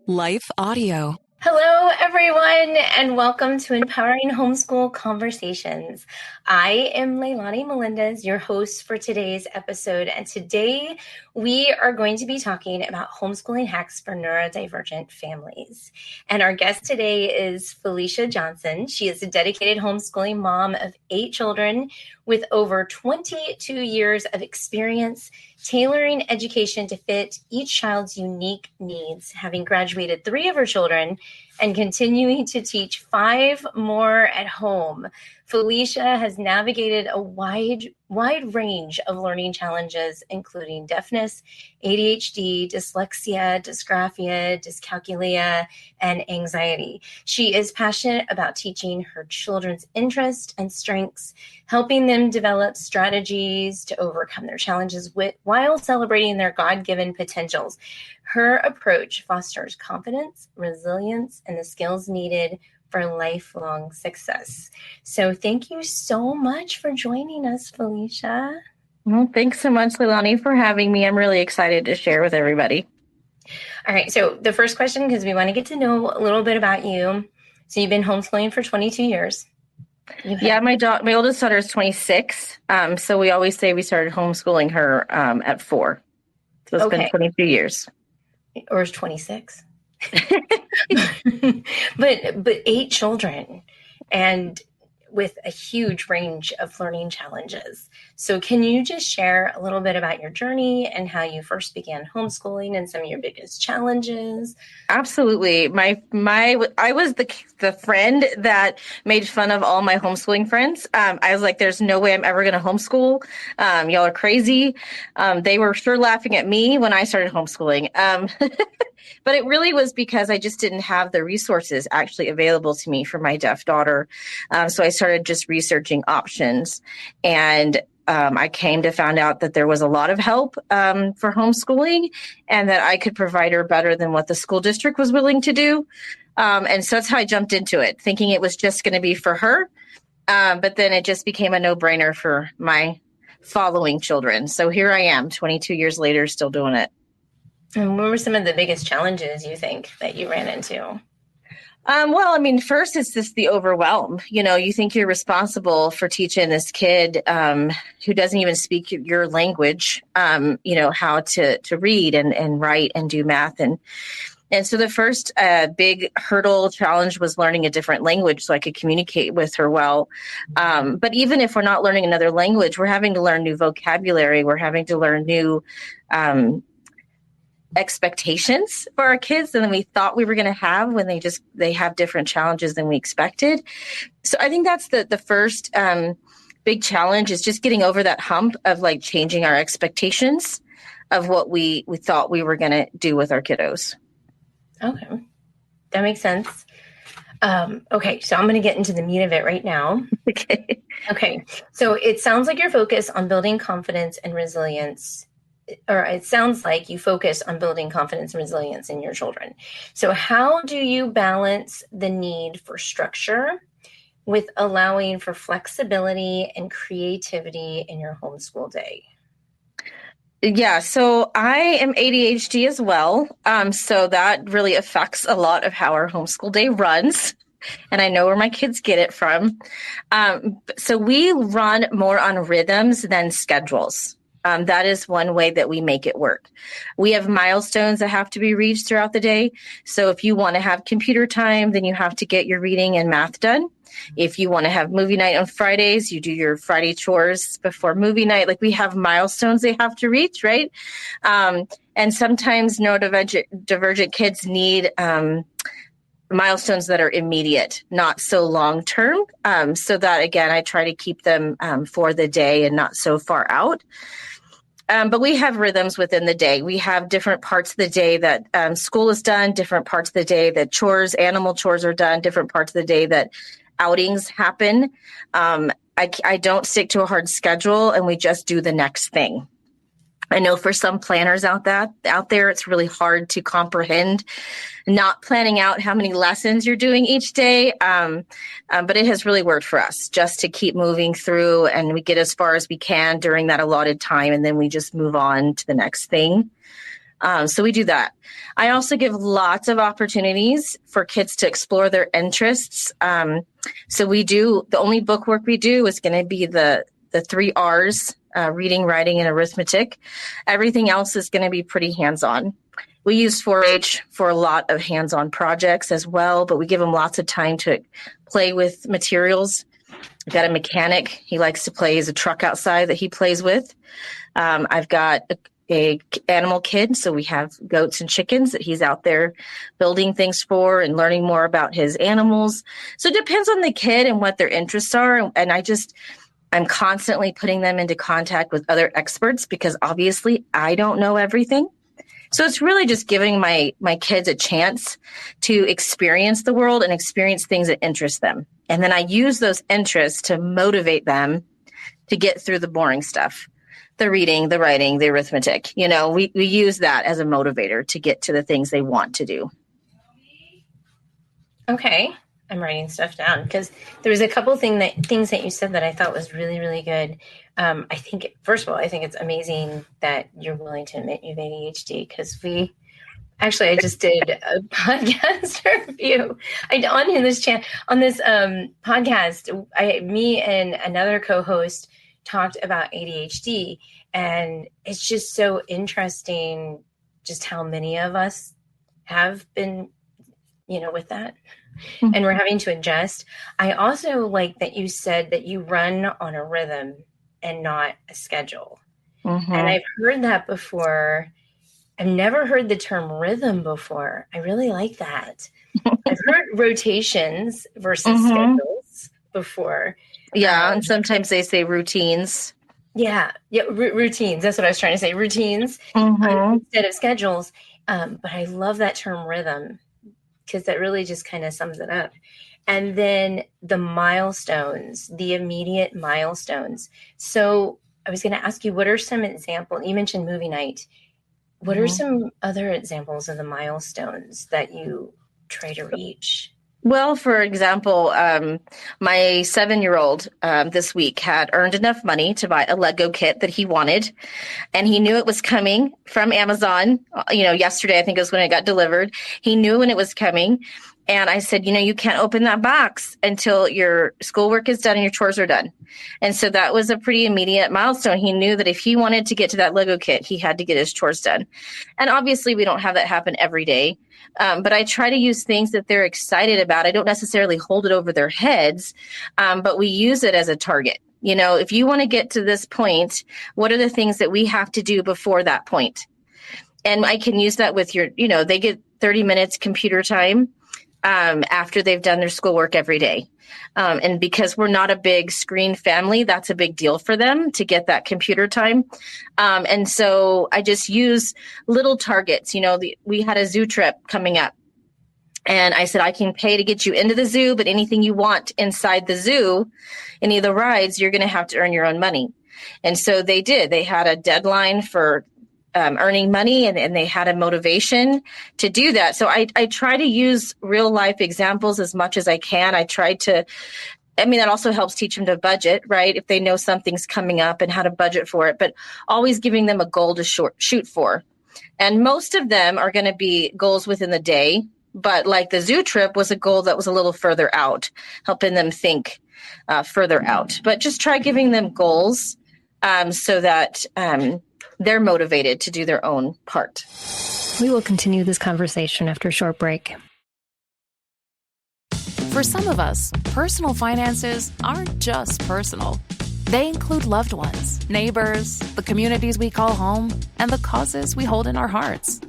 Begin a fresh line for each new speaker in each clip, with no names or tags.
Life Audio.
Hello, everyone, and welcome to Empowering Homeschool Conversations. I am Leilani Melendez, your host for today's episode, and today we are going to be talking about homeschooling hacks for neurodivergent families. And our guest today is Felicia Johnson. She is a dedicated homeschooling mom of 8 children with over 22 years of experience tailoring education to fit each child's unique needs, having graduated 3 of her children and continuing to teach 5 more at home. Felicia has navigated a wide range of learning challenges, including deafness, ADHD, dyslexia, dysgraphia, dyscalculia, and anxiety. She is passionate about teaching her children's interests and strengths, helping them develop strategies to overcome their challenges while celebrating their God-given potentials. Her approach fosters confidence, resilience, and the skills needed for lifelong success. So thank you so much for joining us, Felicia.
Well, thanks so much, Leilani, for having me. I'm really excited to share with everybody.
All right. So the first question, because we want to get to know a little bit about you. So you've been homeschooling for 22 years.
Yeah, my oldest daughter is 26. So we always say we started homeschooling her at 4. So it's been 22 years.
Or is 26? but 8 children and with a huge range of learning challenges. So can you just share a little bit about your journey and how you first began homeschooling and some of your biggest challenges?
Absolutely. I was the friend that made fun of all my homeschooling friends. I was like, there's no way I'm ever going to homeschool. Y'all are crazy. They were sure laughing at me when I started homeschooling. But it really was because I just didn't have the resources actually available to me for my deaf daughter. So I started just researching options, and I came to find out that there was a lot of help for homeschooling and that I could provide her better than what the school district was willing to do. And so that's how I jumped into it, thinking it was just going to be for her. But then it just became a no-brainer for my following children. So here I am, 22 years later, still doing it.
And what were some of the biggest challenges you think that you ran into?
First it's just the overwhelm. You think you're responsible for teaching this kid who doesn't even speak your language, how to read and write and do math. And so the first big hurdle challenge was learning a different language so I could communicate with her well. But even if we're not learning another language, we're having to learn new vocabulary. We're having to learn new expectations for our kids than we thought we were going to have when they have different challenges than we expected. So I think that's the first big challenge, is just getting over that hump of like changing our expectations of what we thought we were going to do with our kiddos.
Okay. That makes sense. Okay. So I'm going to get into the meat of it right now. Okay. So it sounds like you're focused on building confidence and resilience, or it sounds like you focus on building confidence and resilience in your children. So how do you balance the need for structure with allowing for flexibility and creativity in your homeschool day?
Yeah, so I am ADHD as well. So that really affects a lot of how our homeschool day runs. And I know where my kids get it from. So we run more on rhythms than schedules. That is one way that we make it work. We have milestones that have to be reached throughout the day. So if you want to have computer time, then you have to get your reading and math done. If you want to have movie night on Fridays, you do your Friday chores before movie night. Like, we have milestones they have to reach, right? And sometimes neurodivergent kids need milestones that are immediate, not so long term. So that, again, I try to keep them for the day and not so far out. But we have rhythms within the day. We have different parts of the day that school is done, different parts of the day that animal chores are done, different parts of the day that outings happen. I don't stick to a hard schedule, and we just do the next thing. I know for some planners out there, it's really hard to comprehend not planning out how many lessons you're doing each day. But it has really worked for us just to keep moving through, and we get as far as we can during that allotted time, and then we just move on to the next thing. So we do that. I also give lots of opportunities for kids to explore their interests. So the only book work we do is going to be the 3 R's, reading, writing, and arithmetic. Everything else is going to be pretty hands-on. We use 4-H for a lot of hands-on projects as well, but we give them lots of time to play with materials. I've got a mechanic. He likes to play. He's a truck outside that he plays with. I've got a animal kid, so we have goats and chickens that he's out there building things for and learning more about his animals. So it depends on the kid and what their interests are. And I'm constantly putting them into contact with other experts because obviously I don't know everything. So it's really just giving my kids a chance to experience the world and experience things that interest them. And then I use those interests to motivate them to get through the boring stuff, the reading, the writing, the arithmetic. We use that as a motivator to get to the things they want to do.
Okay. I'm writing stuff down because there was a couple things that you said that I thought was really, really good. I think, first of all, I think it's amazing that you're willing to admit you have ADHD because I just did a podcast review. On this podcast, me and another co-host talked about ADHD, and it's just so interesting just how many of us have been, with that. And we're having to adjust. I also like that you said that you run on a rhythm and not a schedule. Mm-hmm. And I've heard that before. I've never heard the term rhythm before. I really like that. I've heard rotations versus schedules before.
Yeah, and sometimes they say routines.
Yeah, routines. That's what I was trying to say, routines instead of schedules. But I love that term rhythm, because that really just kind of sums it up. And then the milestones, the immediate milestones. So I was going to ask you, what are some examples? You mentioned movie night. What are some other examples of the milestones that you try to reach?
Well, for example, my 7-year-old this week had earned enough money to buy a Lego kit that he wanted, and he knew it was coming from Amazon. Yesterday, I think it was when it got delivered. He knew when it was coming, and I said, you can't open that box until your schoolwork is done and your chores are done. And so that was a pretty immediate milestone. He knew that if he wanted to get to that Lego kit, he had to get his chores done. And obviously, we don't have that happen every day. But I try to use things that they're excited about. I don't necessarily hold it over their heads, but we use it as a target. If you want to get to this point, what are the things that we have to do before that point? And I can use that with they get 30 minutes computer time after they've done their schoolwork every day. And because we're not a big screen family, that's a big deal for them to get that computer time. And so I just use little targets. We had a zoo trip coming up, and I said, I can pay to get you into the zoo, but anything you want inside the zoo, any of the rides, you're going to have to earn your own money. And so they did. They had a deadline for earning money, and they had a motivation to do that. So I try to use real life examples as much as I can. That also helps teach them to budget, right? If they know something's coming up and how to budget for it, but always giving them a goal to shoot for. And most of them are going to be goals within the day, but like the zoo trip was a goal that was a little further out, helping them think further out. But just try giving them goals so that they're motivated to do their own part.
We will continue this conversation after a short break.
For some of us, personal finances aren't just personal. They include loved ones, neighbors, the communities we call home, and the causes we hold in our hearts.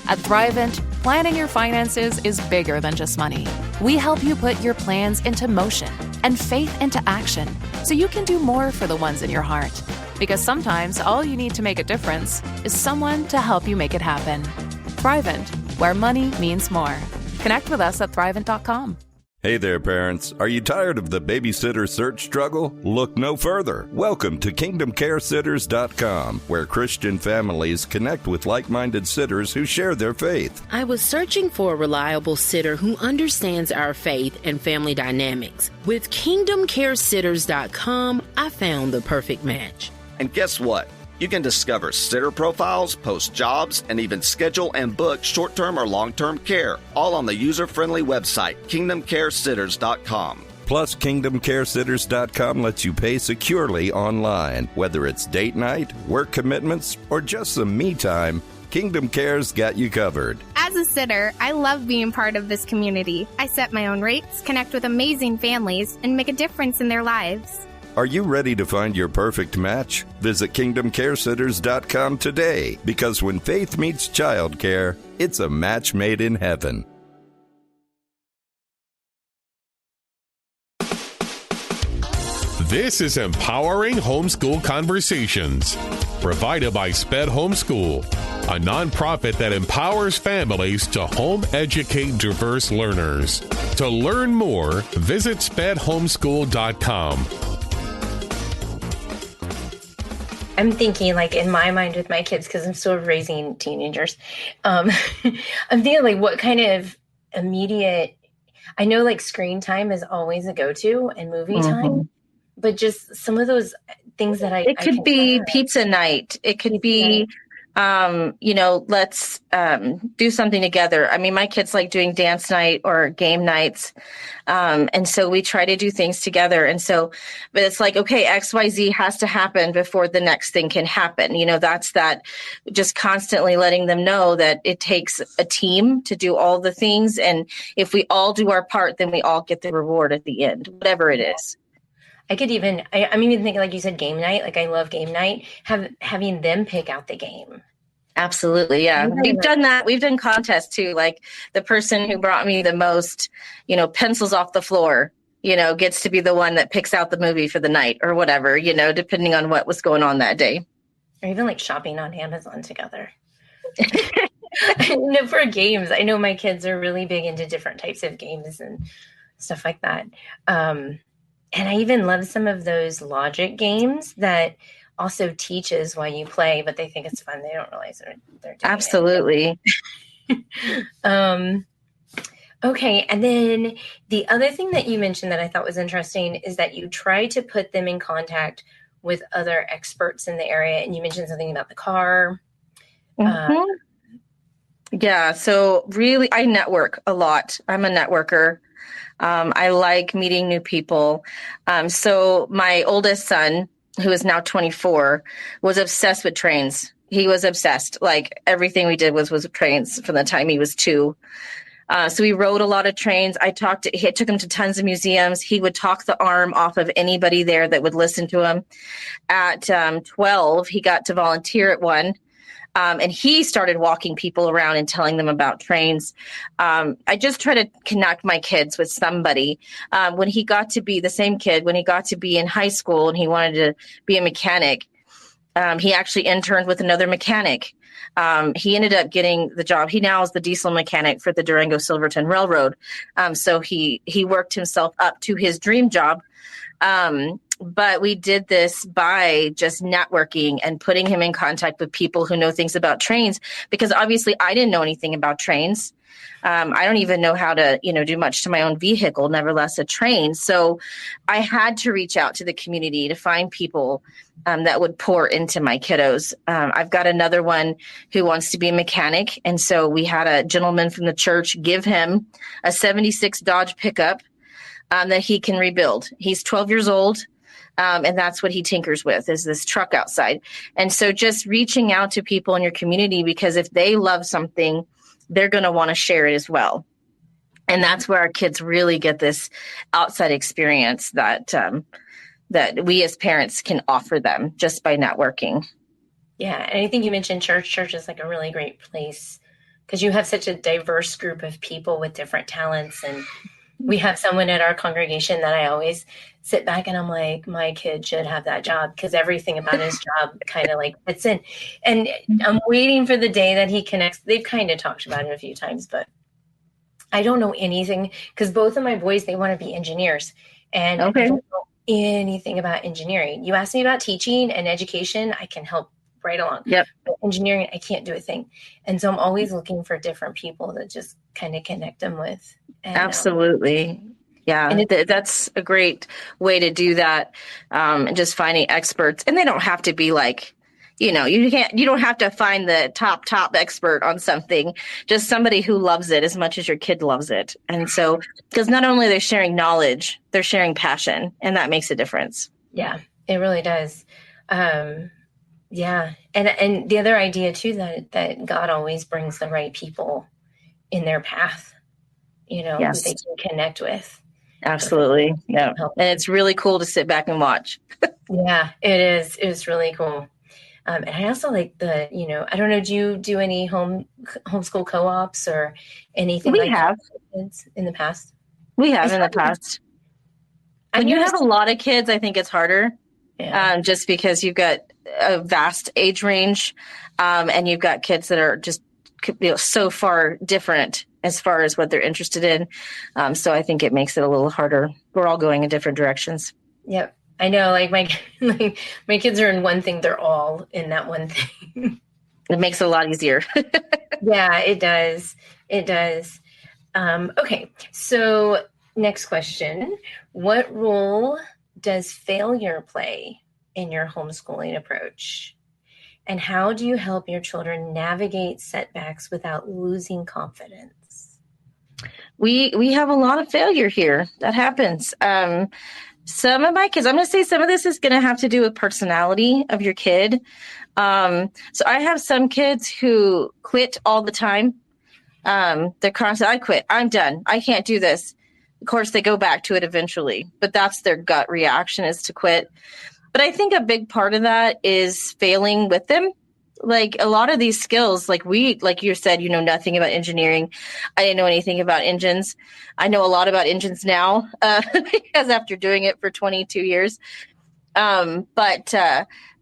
At Thrivent, planning your finances is bigger than just money. We help you put your plans into motion and faith into action so you can do more for the ones in your heart. Because sometimes all you need to make a difference is someone to help you make it happen. Thrivent, where money means more. Connect with us at Thrivent.com.
Hey there, parents. Are you tired of the babysitter search struggle? Look no further. Welcome to KingdomCareSitters.com, where Christian families connect with like-minded sitters who share their faith.
I was searching for a reliable sitter who understands our faith and family dynamics. With KingdomCareSitters.com, I found the perfect match.
And guess what?
You can discover sitter profiles, post jobs, and even schedule and book short-term or long-term care, all on the user-friendly website, kingdomcaresitters.com.
Plus, KingdomCareSitters.com lets you pay securely online. Whether it's date night, work commitments, or just some me time, Kingdom Care's got you covered.
As a sitter, I love being part of this community. I set my own rates, connect with amazing families, and make a difference in their lives.
Are you ready to find your perfect match? Visit KingdomCareSitters.com today, because when faith meets childcare, it's a match made in heaven.
This is Empowering Homeschool Conversations, provided by SPED Homeschool, a nonprofit that empowers families to home educate diverse learners. To learn more, visit spedhomeschool.com.
I'm thinking, like, in my mind with my kids, because I'm still raising teenagers, I'm thinking, like, what kind of immediate, I know, like, screen time is always a go-to and movie time, but just some of those things that
It could be pizza night. It could be, let's do something together. I mean, my kids like doing dance night or game nights. And so we try to do things together. And so, but it's like, okay, XYZ has to happen before the next thing can happen. You know, that's that, just constantly letting them know that it takes a team to do all the things. And if we all do our part, then we all get the reward at the end, whatever it is.
I'm even thinking, like you said, game night. Like, I love game night. Having them pick out the game.
Absolutely. Yeah. We've done that. We've done contests too. Like, the person who brought me the most, pencils off the floor, gets to be the one that picks out the movie for the night or whatever, depending on what was going on that day.
Or even like shopping on Amazon together. For games, I know my kids are really big into different types of games and stuff like that. And I even love some of those logic games that also teaches why you play, but they think it's fun. They don't realize they're doing
Absolutely.
it. Okay. And then the other thing that you mentioned that I thought was interesting is that you try to put them in contact with other experts in the area. And you mentioned something about the car.
Yeah. So really, I network a lot. I'm a networker. I like meeting new people. So my oldest son, who is now 24, was obsessed with trains. He was obsessed. Like, everything we did was trains from the time he was 2. So we rode a lot of trains. I took him to tons of museums. He would talk the arm off of anybody there that would listen to him. At 12, he got to volunteer at one. And he started walking people around and telling them about trains. I just try to connect my kids with somebody. When he got to be in high school and he wanted to be a mechanic, he actually interned with another mechanic. He ended up getting the job. He now is the diesel mechanic for the Durango-Silverton Railroad. So he worked himself up to his dream job. But we did this by just networking and putting him in contact with people who know things about trains, because obviously I didn't know anything about trains. I don't even know how to, do much to my own vehicle, nevertheless a train. So I had to reach out to the community to find people that would pour into my kiddos. I've got another one who wants to be a mechanic. And so we had a gentleman from the church give him a 76 Dodge pickup that he can rebuild. He's 12 years old. And that's what he tinkers with, is this truck outside. And so just reaching out to people in your community, because if they love something, they're going to want to share it as well. And that's where our kids really get this outside experience that we as parents can offer them just by networking.
Yeah. And I think you mentioned church. Church is like a really great place because you have such a diverse group of people with different talents. And we have someone at our congregation that I always sit back and I'm like, my kid should have that job because everything about his job kind of like fits in. And I'm waiting for the day that he connects. They've kind of talked about it a few times, but I don't know anything because both of my boys, they want to be engineers. And I don't know anything about engineering. You ask me about teaching and education, I can help right along.
Yep.
But engineering, I can't do a thing. And so I'm always looking for different people that just kind of connect them with. And,
absolutely. Yeah, and that's a great way to do that. And just finding experts. And they don't have to be like, you don't have to find the top expert on something, just somebody who loves it as much as your kid loves it. And so, because not only are they sharing knowledge, they're sharing passion, and that makes a difference.
Yeah, it really does. Yeah. And the other idea too, that God always brings the right people in their path, who they can connect with.
Absolutely. Yeah. And it's really cool to sit back and watch.
Yeah, it is. It was really cool. And I also like I don't know, do you do any homeschool co-ops or anything
we have
in the past?
We have in the past. When you have a lot of kids, I think it's harder. Yeah. Just because you've got a vast age range, and you've got kids that are just so far different as far as what they're interested in. So I think it makes it a little harder. We're all going in different directions.
Yep. I know, like my kids are in one thing. They're all in that one thing.
It makes it a lot easier.
Yeah, it does. It does. Okay. So next question. What role does failure play in your homeschooling approach? And how do you help your children navigate setbacks without losing confidence?
We have a lot of failure here. That happens. Some of my kids, I'm going to say some of this is going to have to do with personality of your kid. So I have some kids who quit all the time. They're constantly, I quit. I'm done. I can't do this. Of course, they go back to it eventually, but that's their gut reaction, is to quit. But I think a big part of that is failing with them. Like a lot of these skills, like you said, you know nothing about engineering. I didn't know anything about engines. I know a lot about engines now because after doing it for 22 years. But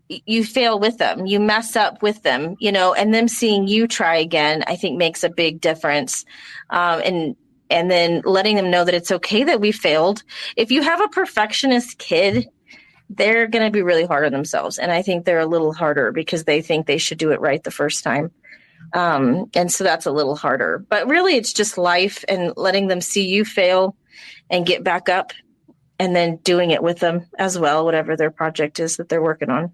you fail with them, you mess up with them, and them seeing you try again, I think makes a big difference. And then letting them know that it's okay that we failed. If you have a perfectionist kid, they're going to be really hard on themselves. And I think they're a little harder because they think they should do it right the first time. And so that's a little harder. But really, it's just life and letting them see you fail and get back up and then doing it with them as well, whatever their project is that they're working on.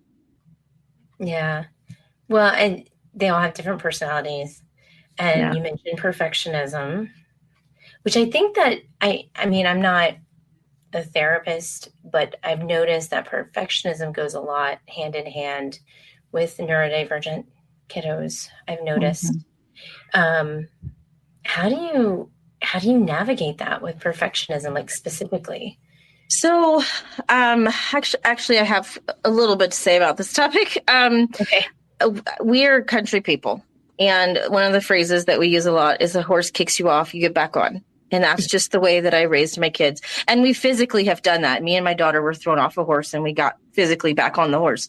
Yeah.
Well, and they all have different personalities. And you mentioned perfectionism, which I think that I mean, I'm not a therapist, but I've noticed that perfectionism goes a lot hand in hand with neurodivergent kiddos. I've noticed. Mm-hmm. How do you navigate that with perfectionism, like specifically?
So, actually, I have a little bit to say about this topic.
Okay.
We are country people, and one of the phrases that we use a lot is "a horse kicks you off, you get back on." And that's just the way that I raised my kids. And we physically have done that. Me and my daughter were thrown off a horse and we got physically back on the horse.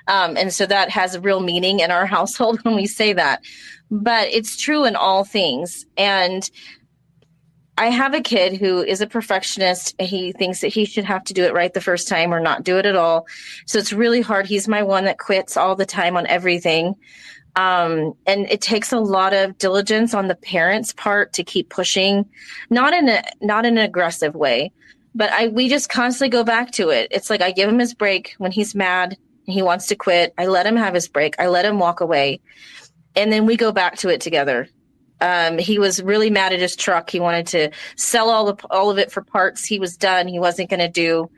And so that has a real meaning in our household when we say that. But it's true in all things. And I have a kid who is a perfectionist. He thinks that he should have to do it right the first time or not do it at all. So it's really hard. He's my one that quits all the time on everything. And it takes a lot of diligence on the parents' part to keep pushing, not in an aggressive way, but we just constantly go back to it. It's like I give him his break when he's mad and he wants to quit. I let him have his break. I let him walk away, and then we go back to it together. He was really mad at his truck. He wanted to sell all of it for parts. He was done. He wasn't going to do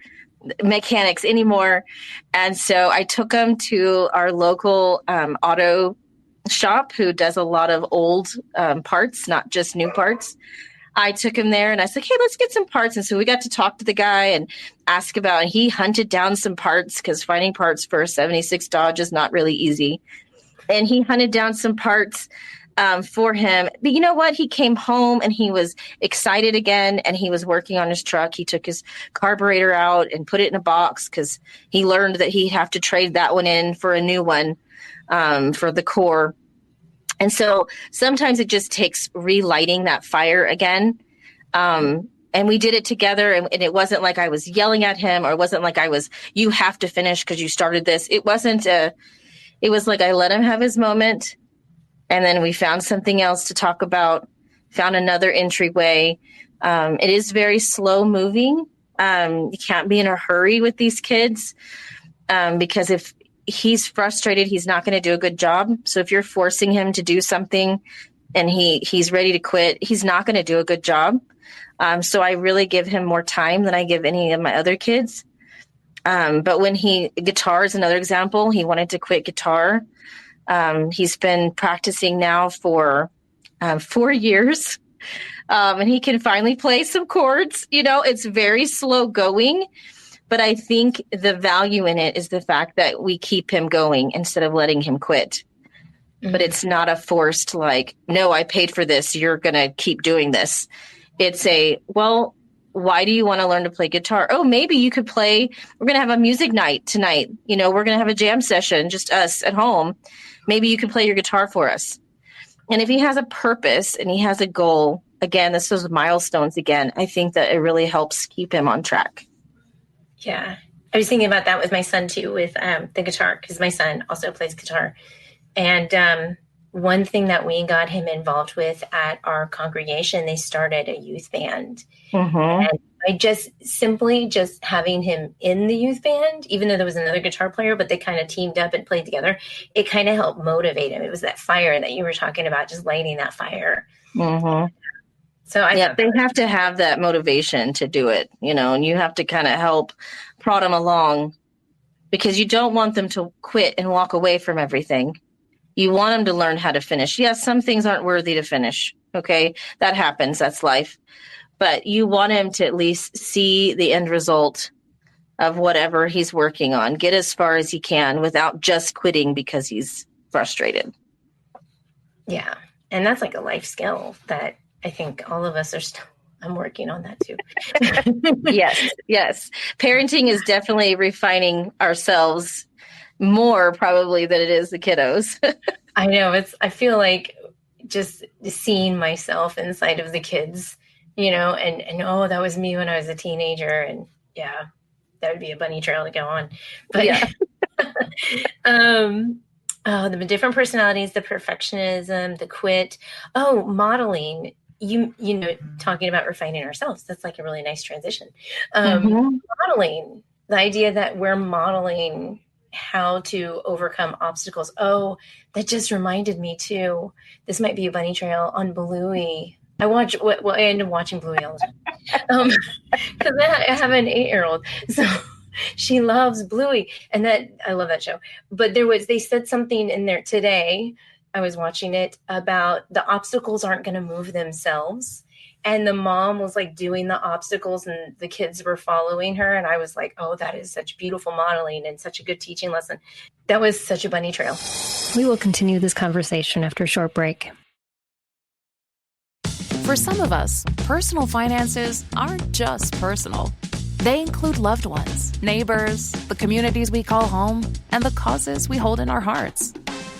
mechanics anymore, and so I took him to our local auto shop who does a lot of old parts, not just new parts. I took him there and I said, hey, let's get some parts. And so we got to talk to the guy and ask about, and he hunted down some parts because finding parts for a 76 Dodge is not really easy. And he hunted down some parts for him. But you know what? He came home and he was excited again, and he was working on his truck. He took his carburetor out and put it in a box because he learned that he'd have to trade that one in for a new one. For the core. And so sometimes it just takes relighting that fire again. And we did it together, and it wasn't like I was yelling at him, or it wasn't like you have to finish because you started this. It wasn't it was like I let him have his moment, and then we found something else to talk about, found another entryway. It is very slow moving. You can't be in a hurry with these kids because if he's frustrated, he's not going to do a good job. So if you're forcing him to do something and he's ready to quit, he's not going to do a good job. So I really give him more time than I give any of my other kids. But when guitar is another example, he wanted to quit guitar. He's been practicing now for 4 years. And he can finally play some chords. It's very slow going, but I think the value in it is the fact that we keep him going instead of letting him quit. Mm-hmm. But it's not a forced no, I paid for this, you're going to keep doing this. It's why do you want to learn to play guitar? Oh, maybe you could play. We're going to have a music night tonight. We're going to have a jam session, just us at home. Maybe you could play your guitar for us. And if he has a purpose and he has a goal, again, this is milestones again, I think that it really helps keep him on track.
Yeah. I was thinking about that with my son too, with the guitar, because my son also plays guitar. And one thing that we got him involved with at our congregation, they started a youth band. Mm-hmm. And I just having him in the youth band, even though there was another guitar player, but they kind of teamed up and played together, it kind of helped motivate him. It was that fire that you were talking about, just lighting that fire. Mm-hmm. So
they have to have that motivation to do it, and you have to kind of help prod them along, because you don't want them to quit and walk away from everything. You want them to learn how to finish. Yes, some things aren't worthy to finish. Okay, that happens. That's life. But you want him to at least see the end result of whatever he's working on, get as far as he can without just quitting because he's frustrated.
Yeah. And that's like a life skill that I think all of us are still, I'm working on that too.
Yes. Parenting is definitely refining ourselves more probably than it is the kiddos.
I know. I feel like just seeing myself inside of the kids, and oh, that was me when I was a teenager. And yeah, that would be a bunny trail to go on. But yeah. The different personalities, the perfectionism, the quit. Oh, modeling. Talking about refining ourselves. That's like a really nice transition. Modeling, the idea that we're modeling how to overcome obstacles. Oh, that just reminded me too. This might be a bunny trail on Bluey. I end up watching Bluey all the time because I have an 8-year-old, so she loves Bluey, and I love that show. But they said something in there today. I was watching it about the obstacles aren't going to move themselves. And the mom was like doing the obstacles and the kids were following her. And I was like, oh, that is such beautiful modeling and such a good teaching lesson. That was such a bunny trail.
We will continue this conversation after a short break.
For some of us, personal finances aren't just personal. They include loved ones, neighbors, the communities we call home, and the causes we hold in our hearts.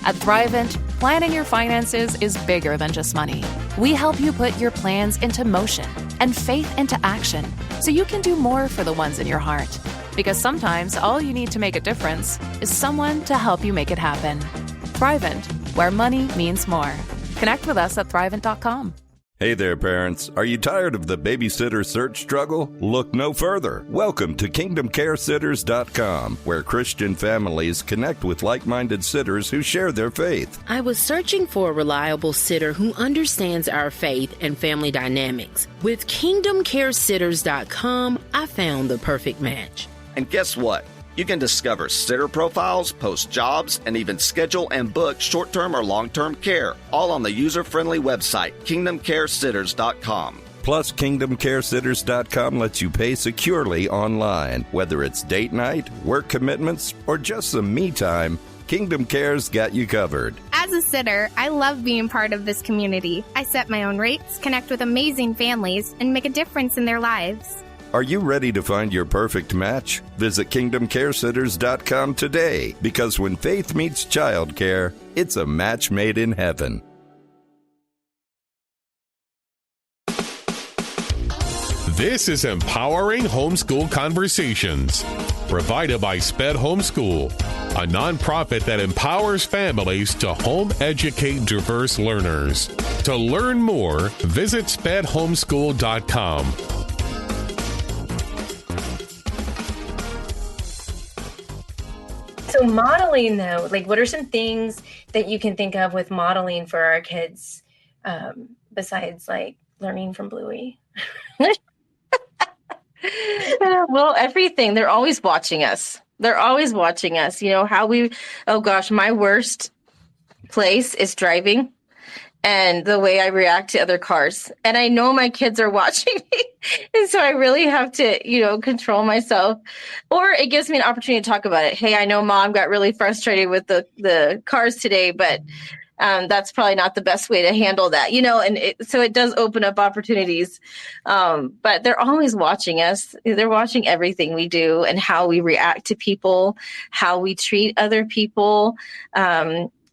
At Thrivent, planning your finances is bigger than just money. We help you put your plans into motion and faith into action so you can do more for the ones in your heart. Because sometimes all you need to make a difference is someone to help you make it happen. Thrivent, where money means more. Connect with us at Thrivent.com.
Hey there, parents. Are you tired of the babysitter search struggle? Look no further. Welcome to KingdomCareSitters.com, where Christian families connect with like-minded sitters who share their faith.
I was searching for a reliable sitter who understands our faith and family dynamics. With KingdomCareSitters.com, I found the perfect match.
And guess what? You can discover sitter profiles, post jobs, and even schedule and book short-term or long-term care, all on the user-friendly website, KingdomCareSitters.com.
Plus, KingdomCareSitters.com lets you pay securely online. Whether it's date night, work commitments, or just some me time, Kingdom Care's got you covered.
As a sitter, I love being part of this community. I set my own rates, connect with amazing families, and make a difference in their lives.
Are you ready to find your perfect match? Visit KingdomCareSitters.com today, because when faith meets childcare, it's a match made in heaven.
This is Empowering Homeschool Conversations, provided by SPED Homeschool, a nonprofit that empowers families to home educate diverse learners. To learn more, visit SPEDHomeschool.com.
So So modeling though, like what are some things that you can think of with modeling for our kids besides like learning from Bluey?
Well, everything. They're always watching us. They're always watching us. You know, oh gosh, my worst place is driving and the way I react to other cars. And I know my kids are watching me. And so I really have to, control myself. Or it gives me an opportunity to talk about it. Hey, I know Mom got really frustrated with the cars today, but that's probably not the best way to handle that, so it does open up opportunities. But they're always watching us. They're watching everything we do and how we react to people, how we treat other people.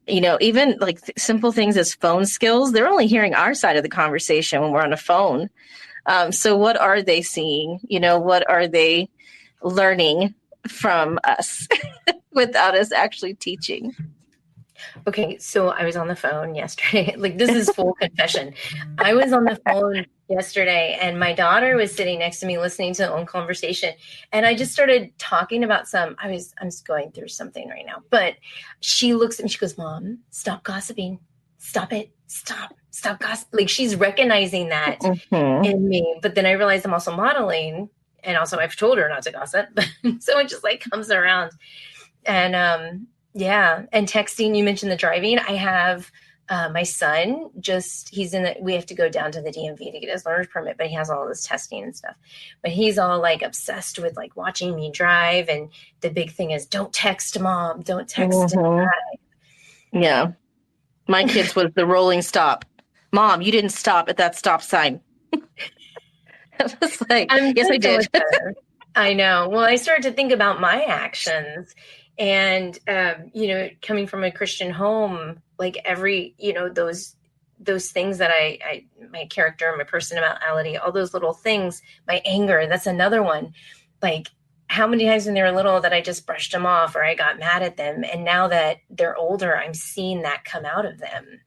Even like simple things as phone skills, they're only hearing our side of the conversation when we're on a phone. So what are they seeing? What are they learning from us without us actually teaching?
Okay, so I was on the phone yesterday. Like, this is full confession. I was on the phone yesterday and my daughter was sitting next to me listening to her own conversation. And I just started talking about I'm just going through something right now. But she looks at me, she goes, Mom, stop gossiping. Stop it. Stop gossip. Like, she's recognizing that in me. But then I realized I'm also modeling. And also I've told her not to gossip. So it just like comes around. And yeah. And texting, you mentioned the driving. I have my son we have to go down to the DMV to get his learner's permit, but he has all this testing and stuff. But he's all like obsessed with like watching me drive. And the big thing is don't text Mom, don't text Dad.
Yeah. My kids was the rolling stop. Mom, you didn't stop at that stop sign. I was like, yes, I did.
I know. Well, I started to think about my actions. And, coming from a Christian home, like every, those things that my character, my personality, all those little things, my anger, that's another one. Like how many times when they were little that I just brushed them off or I got mad at them. And now that they're older, I'm seeing that come out of them.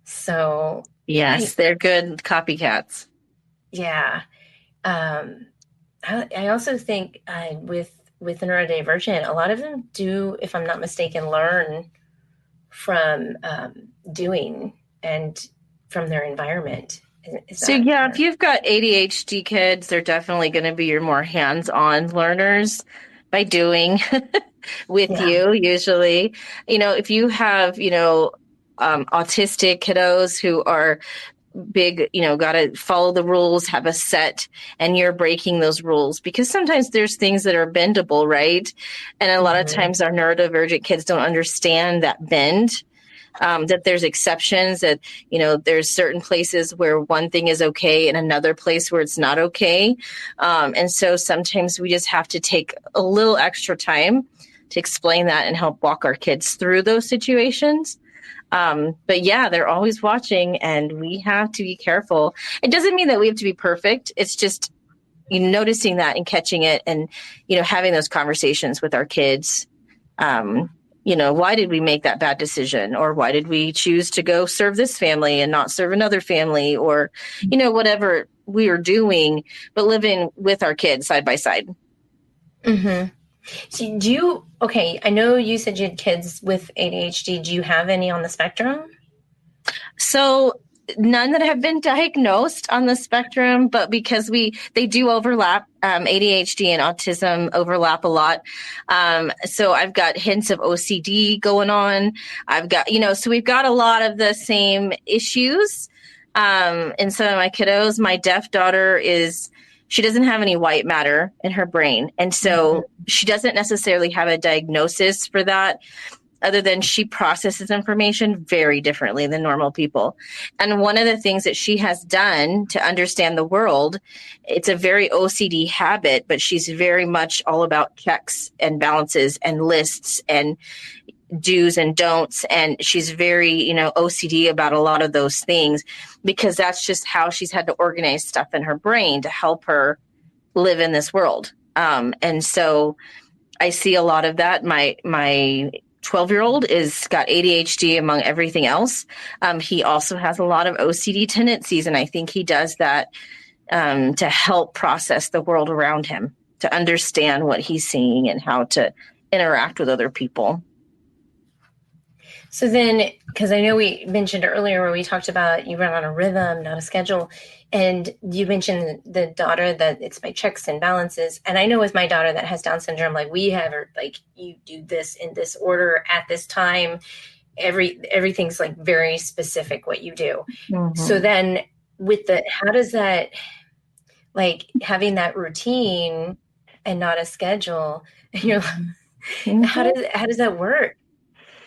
So
yes, they're good copycats.
Yeah. I also think with the neurodivergent, a lot of them do, if I'm not mistaken, learn from doing and from their environment.
If you've got ADHD kids, they're definitely going to be your more hands-on learners by doing with you, usually. If you have, autistic kiddos who are big, got to follow the rules, have a set, and you're breaking those rules because sometimes there's things that are bendable, right? And a lot of times our neurodivergent kids don't understand that bend, that there's exceptions, that, there's certain places where one thing is okay and another place where it's not okay. And so sometimes we just have to take a little extra time to explain that and help walk our kids through those situations. But yeah, they're always watching and we have to be careful. It doesn't mean that we have to be perfect. It's just noticing that and catching it and, having those conversations with our kids. Why did we make that bad decision? Or why did we choose to go serve this family and not serve another family? Or, whatever we are doing, but living with our kids side by side.
Mm-hmm. So I know you said you had kids with ADHD. Do you have any on the spectrum?
So none that have been diagnosed on the spectrum, but because they do overlap, ADHD and autism overlap a lot. So I've got hints of OCD going on. I've got, so we've got a lot of the same issues. In some of my kiddos, my deaf daughter she doesn't have any white matter in her brain. And so she doesn't necessarily have a diagnosis for that, other than she processes information very differently than normal people. And one of the things that she has done to understand the world, it's a very OCD habit, but she's very much all about checks and balances and lists and do's and don'ts. And she's very, OCD about a lot of those things because that's just how she's had to organize stuff in her brain to help her live in this world. And so I see a lot of that. My 12-year-old is got ADHD among everything else. He also has a lot of OCD tendencies. And I think he does that to help process the world around him, to understand what he's seeing and how to interact with other people.
So then, because I know we mentioned earlier where we talked about you run on a rhythm, not a schedule. And you mentioned the daughter that it's by checks and balances. And I know with my daughter that has Down syndrome, like we have her, like you do this in this order at this time. Everything's like very specific what you do. Mm-hmm. So then with how does that, like having that routine and not a schedule, you're mm-hmm. how does that work?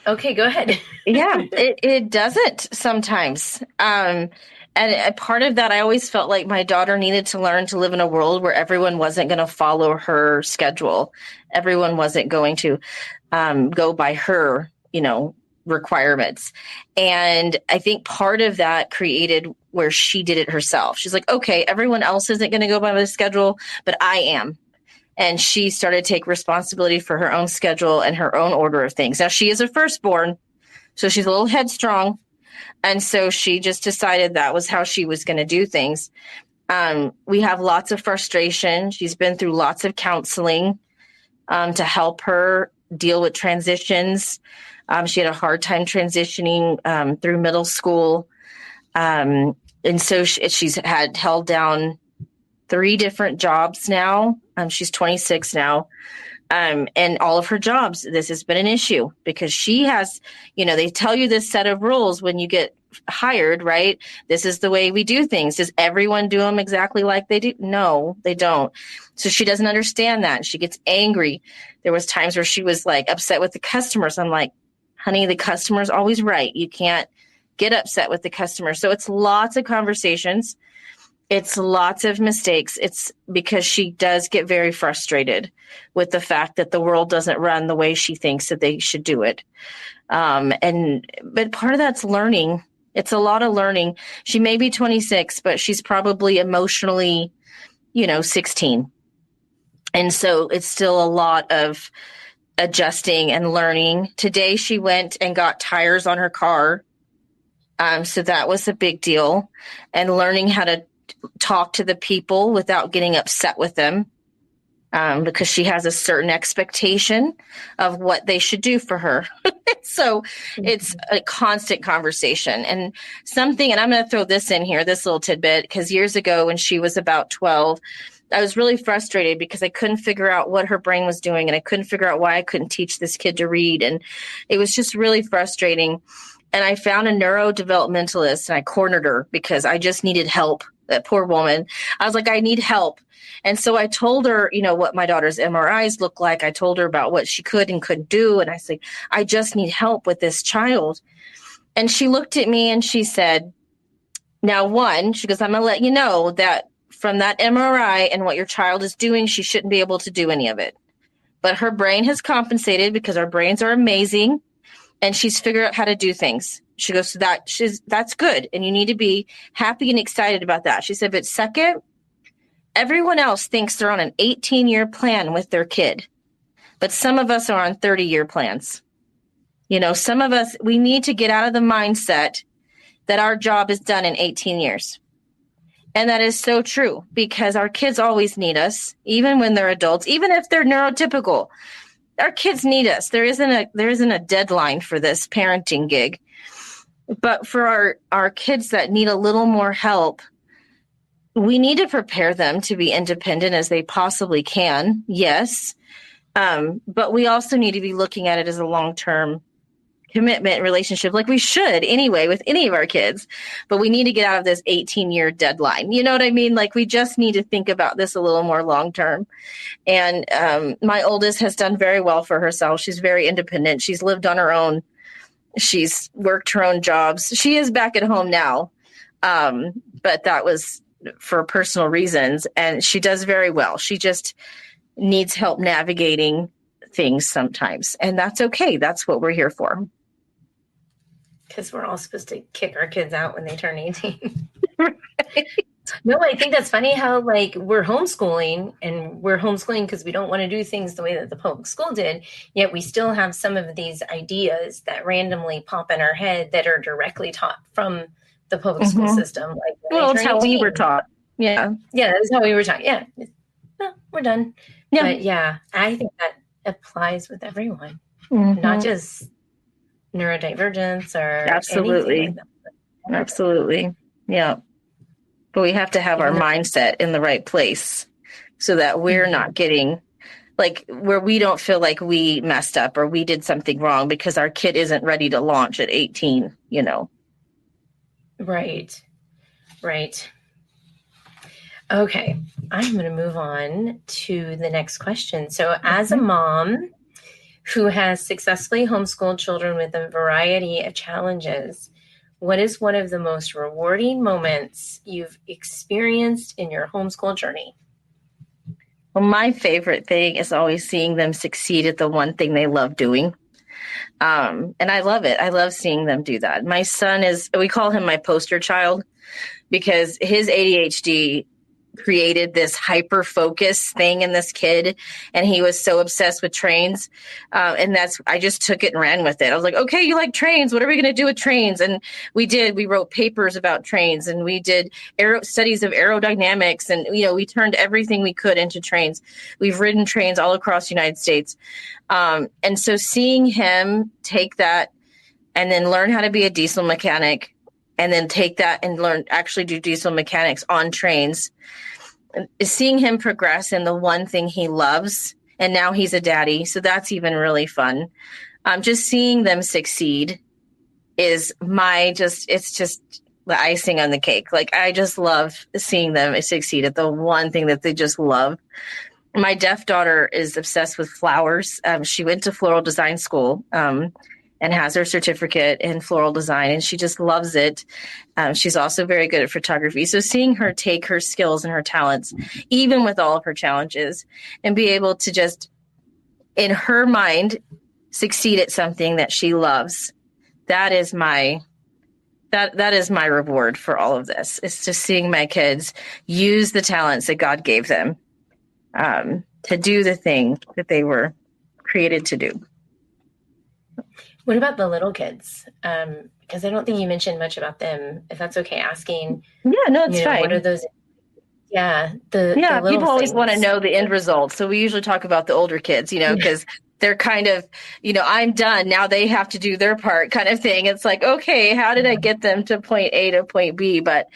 Okay, go ahead.
Yeah, it doesn't sometimes. And a part of that, I always felt like my daughter needed to learn to live in a world where everyone wasn't going to follow her schedule. Everyone wasn't going to go by her, requirements. And I think part of that created where she did it herself. She's like, okay, everyone else isn't going to go by my schedule, but I am. And she started to take responsibility for her own schedule and her own order of things. Now, she is a firstborn, so she's a little headstrong. And so she just decided that was how she was going to do things. We have lots of frustration. She's been through lots of counseling to help her deal with transitions. She had a hard time transitioning through middle school. And so she's held down 3 different jobs now. She's 26 now. And all of her jobs, this has been an issue because she has, they tell you this set of rules when you get hired, right? This is the way we do things. Does everyone do them exactly like they do? No, they don't. So she doesn't understand that. She gets angry. There was times where she was like upset with the customers. I'm like, honey, the customer's always right. You can't get upset with the customer. So it's lots of conversations. It's lots of mistakes. It's because she does get very frustrated with the fact that the world doesn't run the way she thinks that they should do it. But part of that's learning. It's a lot of learning. She may be 26, but she's probably emotionally, 16. And so it's still a lot of adjusting and learning. Today she went and got tires on her car. So that was a big deal. And learning how to talk to the people without getting upset with them, because she has a certain expectation of what they should do for her. So it's a constant conversation and something, and I'm going to throw this in here, this little tidbit, because years ago when she was about 12, I was really frustrated because I couldn't figure out what her brain was doing and I couldn't figure out why I couldn't teach this kid to read. And it was just really frustrating. And I found a neurodevelopmentalist and I cornered her because I just needed help. That poor woman. I was like, I need help. And so I told her, what my daughter's MRIs look like. I told her about what she could and couldn't do. And I said, I just need help with this child. And she looked at me and she said, now she goes, I'm going to let you know that from that MRI and what your child is doing, she shouldn't be able to do any of it. But her brain has compensated because our brains are amazing. And she's figured out how to do things. She goes, so that's good. And you need to be happy and excited about that. She said, but second, everyone else thinks they're on an 18-year plan with their kid. But some of us are on 30-year plans. Some of us, we need to get out of the mindset that our job is done in 18 years. And that is so true because our kids always need us, even when they're adults, even if they're neurotypical. Our kids need us. There isn't a deadline for this parenting gig. But for our kids that need a little more help, we need to prepare them to be independent as they possibly can. Yes. But we also need to be looking at it as a long-term commitment relationship, like we should anyway with any of our kids. But we need to get out of this 18-year deadline. You know what I mean? Like we just need to think about this a little more long-term. And my oldest has done very well for herself. She's very independent. She's lived on her own. She's worked her own jobs. She is back at home now. But that was for personal reasons. And she does very well. She just needs help navigating things sometimes. And that's okay. That's what we're here for.
Because we're all supposed to kick our kids out when they turn 18. Right. No, I think that's funny how we're homeschooling because we don't want to do things the way that the public school did. Yet we still have some of these ideas that randomly pop in our head that are directly taught from the public school system.
That's how we were taught. Yeah.
Yeah, that's how we were taught. Yeah. Well, we're done. Yeah. But yeah, I think that applies with everyone,
Mm-hmm.
not just neurodivergence or
Absolutely.
anything like that.
Absolutely. Yeah. But we have to have our mindset in the right place so that we're not getting like where we don't feel like we messed up or we did something wrong because our kid isn't ready to launch at 18, you know?
Right. Okay. I'm going to move on to the next question. So as a mom who has successfully homeschooled children with a variety of challenges, what is one of the most rewarding moments you've experienced in your homeschool journey?
Well, my favorite thing is always seeing them succeed at the one thing they love doing. And I love it. I love seeing them do that. My son we call him my poster child because his ADHD created this hyper focus thing in this kid. And he was so obsessed with trains. And I just took it and ran with it. I was like, okay, you like trains. What are we going to do with trains? And we wrote papers about trains and we did studies of aerodynamics. And, we turned everything we could into trains. We've ridden trains all across the United States. And so seeing him take that and then learn how to be a diesel mechanic and then take that and actually do diesel mechanics on trains, seeing him progress in the one thing he loves. And now he's a daddy. So that's even really fun. Just seeing them succeed is it's just the icing on the cake. Like, I just love seeing them succeed at the one thing that they just love. My deaf daughter is obsessed with flowers. She went to floral design school and has her certificate in floral design, and she just loves it. She's also very good at photography. So seeing her take her skills and her talents, even with all of her challenges, and be able to just, in her mind, succeed at something that she loves, that is my reward for all of this. It's just seeing my kids use the talents that God gave them to do the thing that they were created to do.
What about the little kids? Because I don't think you mentioned much about them, if that's okay asking.
Yeah, no, it's fine.
What are those? Yeah. The
people always want to know the end result. So we usually talk about the older kids, because they're kind of, I'm done. Now they have to do their part kind of thing. It's like, okay, how did I get them to point A to point B? But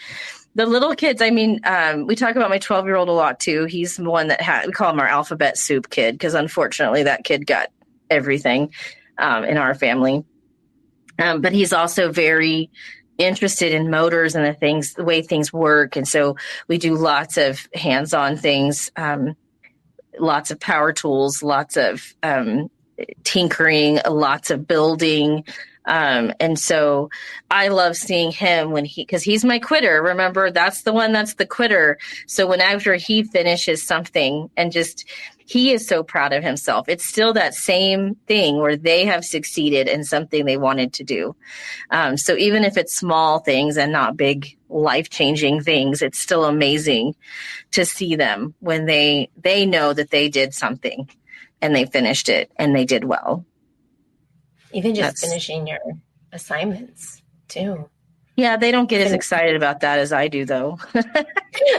the little kids, we talk about my 12-year-old a lot too. He's the one that we call him our alphabet soup kid, because unfortunately that kid got everything in our family. But he's also very interested in motors and the way things work. And so we do lots of hands-on things, lots of power tools, lots of tinkering, lots of building. And so I love seeing him because he's my quitter. Remember, that's the quitter. So after he finishes something and he is so proud of himself, it's still that same thing where they have succeeded in something they wanted to do. So even if it's small things and not big life-changing things, it's still amazing to see them when they know that they did something and they finished it and they did well.
Even just finishing your assignments too.
Yeah, they don't get as excited about that as I do, though.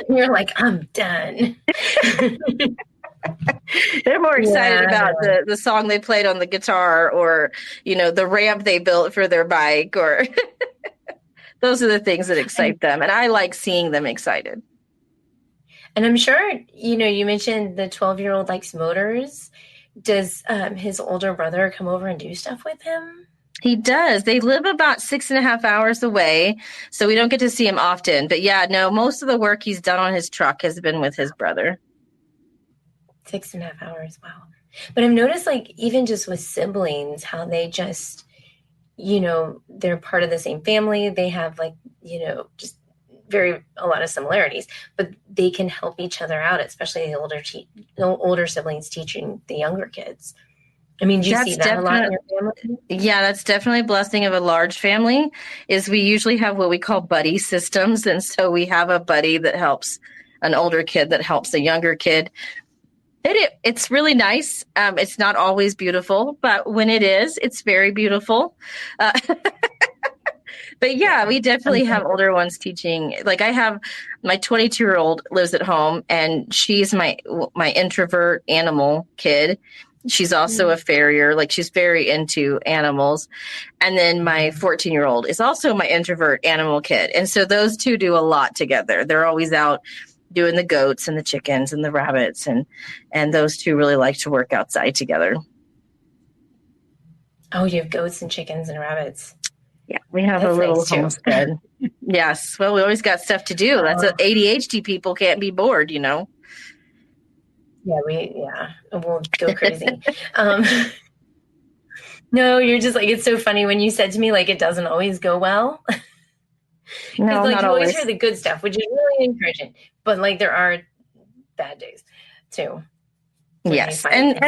You're like, I'm done.
They're more excited about the song they played on the guitar or, the ramp they built for their bike, or those are the things that excite them. And I like seeing them excited.
And I'm sure, you mentioned the 12-year-old likes motors. Does his older brother come over and do stuff with him?
He does. They live about 6.5 hours away, so we don't get to see him often. But yeah, no, most of the work he's done on his truck has been with his brother.
6.5 hours. Wow. But I've noticed, even just with siblings, how they just, they're part of the same family. They have just a lot of similarities, but they can help each other out, especially the older siblings teaching the younger kids. Do you see that a lot in your family?
Yeah, that's definitely a blessing of a large family, is we usually have what we call buddy systems. And so we have a buddy that helps an older kid that helps a younger kid. It's really nice. It's not always beautiful, but when it is, it's very beautiful. But yeah, we definitely have older ones teaching. I have my 22-year-old lives at home, and she's my introvert animal kid. She's also a farrier. Like, she's very into animals. And then my 14-year-old is also my introvert animal kid. And so those two do a lot together. They're always out doing the goats and the chickens and the rabbits. And those two really like to work outside together.
Oh, you have goats and chickens and rabbits.
Yeah, we have a little homestead. Yes. Well, we always got stuff to do. That's what ADHD people can't be bored, you know?
Yeah, we'll go crazy. No, you're just like, it's so funny when you said to me, like, it doesn't always go well.
No,
like,
not
you always
always.
hear the good stuff, which is really encouraging. But like, there are bad days too.
Yes. And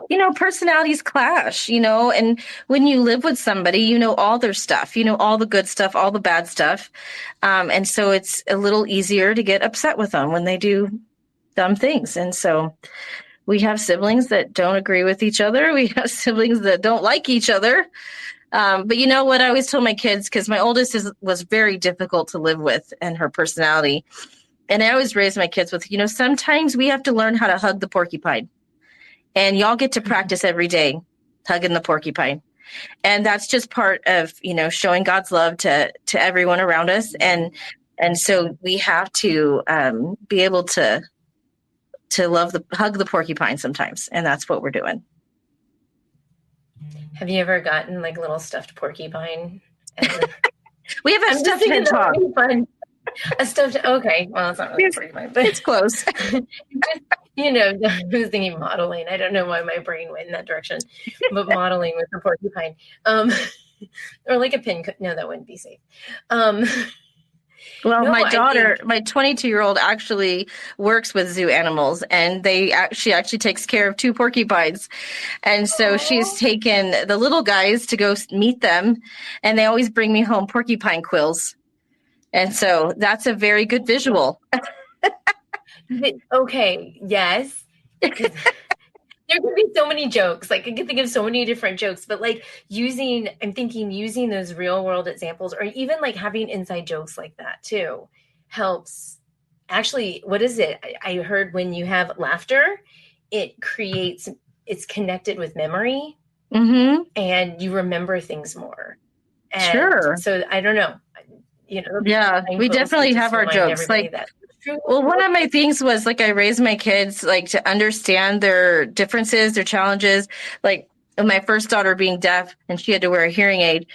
you know, personalities clash, you know, and when you live with somebody, you know, all their stuff, you know, all the good stuff, all the bad stuff. And so it's a little easier to get upset with them when they do dumb things. And so we have siblings that don't agree with each other. We have siblings that don't like each other. But you know what I always tell my kids, because my oldest was very difficult to live with and her personality. And I always raise my kids with, you know, sometimes we have to learn how to hug the porcupine. And y'all get to practice every day hugging the porcupine. And that's just part of, you know, showing God's love to everyone around us. And so we have to be able to hug the porcupine sometimes. And that's what we're doing.
Have you ever gotten like little stuffed porcupine?
We have a stuffed hedgehog.
A stuffed, okay. Well, it's not really porcupine, but
it's close.
You know, I was thinking modeling. I don't know why my brain went in that direction, but modeling with a porcupine. Or like a pin. No, that wouldn't be safe.
Well, no, my daughter, my 22-year-old actually works with zoo animals, and she actually takes care of 2 porcupines. And so she's taken the little guys to go meet them, and they always bring me home porcupine quills. And so that's a very good visual.
Okay, yes. There could be so many jokes. Like, I could think of so many different jokes, but like using those real world examples, or even like having inside jokes like that too, helps. Actually, what is it? I heard when you have laughter, it's connected with memory, and you remember things more. And
sure.
So I don't know. You know,
yeah, we definitely have our jokes. Like, well, one of my things was like I raised my kids like to understand their differences, their challenges. Like my first daughter being deaf and she had to wear a hearing aid.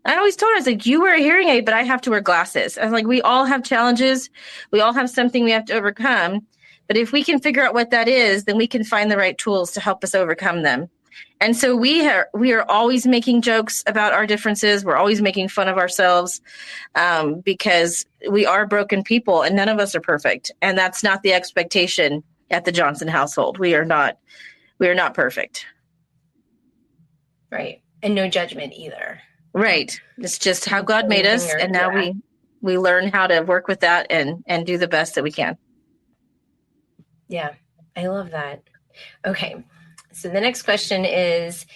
I always told her, I was like, you wear a hearing aid, but I have to wear glasses. I was like, we all have challenges. We all have something we have to overcome. But if we can figure out what that is, then we can find the right tools to help us overcome them. And so we are always making jokes about our differences. We're always making fun of ourselves because we are broken people and none of us are perfect. And that's not the expectation at the Johnson household. We are not perfect.
Right. And no judgment either.
Right. It's just how God made us. And now we learn how to work with that and do the best that we can.
Yeah, I love that. Okay. So the next question is,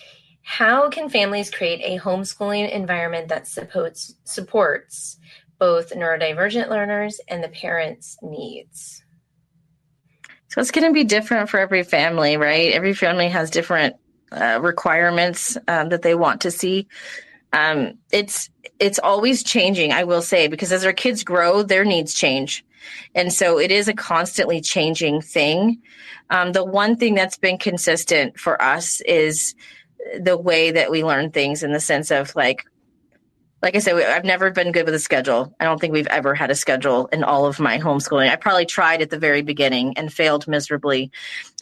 how can families create a homeschooling environment that supports both neurodivergent learners and the parents' needs?
So it's going to be different for every family, right? Every family has different requirements that they want to see. It's always changing, I will say, because as our kids grow, their needs change. And so it is a constantly changing thing. The one thing that's been consistent for us is the way that we learn things, in the sense of like I said, I've never been good with a schedule. I don't think we've ever had a schedule in all of my homeschooling. I probably tried at the very beginning and failed miserably.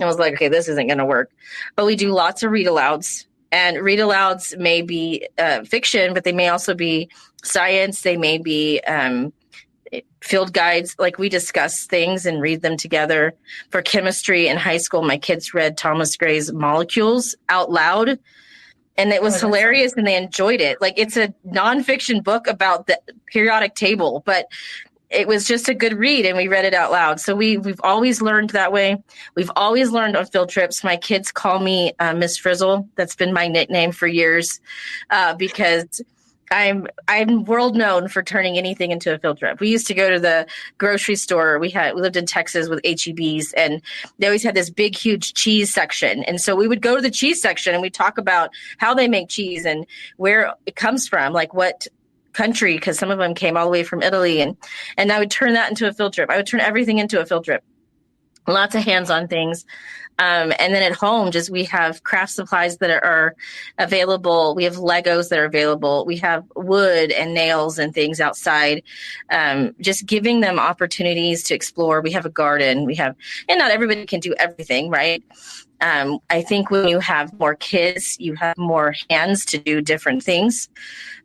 I was like, okay, this isn't going to work. But we do lots of read alouds. And read alouds may be fiction, but they may also be science. They may be field guides. Like, we discuss things and read them together. For chemistry in high school, my kids read Thomas Gray's Molecules out loud. And it was hilarious, and they enjoyed it. Like, it's a nonfiction book about the periodic table, but it was just a good read, and we read it out loud. So we've always learned that way. We've always learned on field trips. My kids call me Miss Frizzle. That's been my nickname for years because I'm world known for turning anything into a field trip. We used to go to the grocery store. We lived in Texas with HEBs, and they always had this big, huge cheese section. And so we would go to the cheese section and we'd talk about how they make cheese and where it comes from, like what country, because some of them came all the way from Italy. And I would turn that into a field trip. I would turn everything into a field trip. Lots of hands-on things. And then at home, we have craft supplies that are available. We have Legos that are available. We have wood and nails and things outside. Just giving them opportunities to explore. We have a garden. And not everybody can do everything, right? I think when you have more kids, you have more hands to do different things.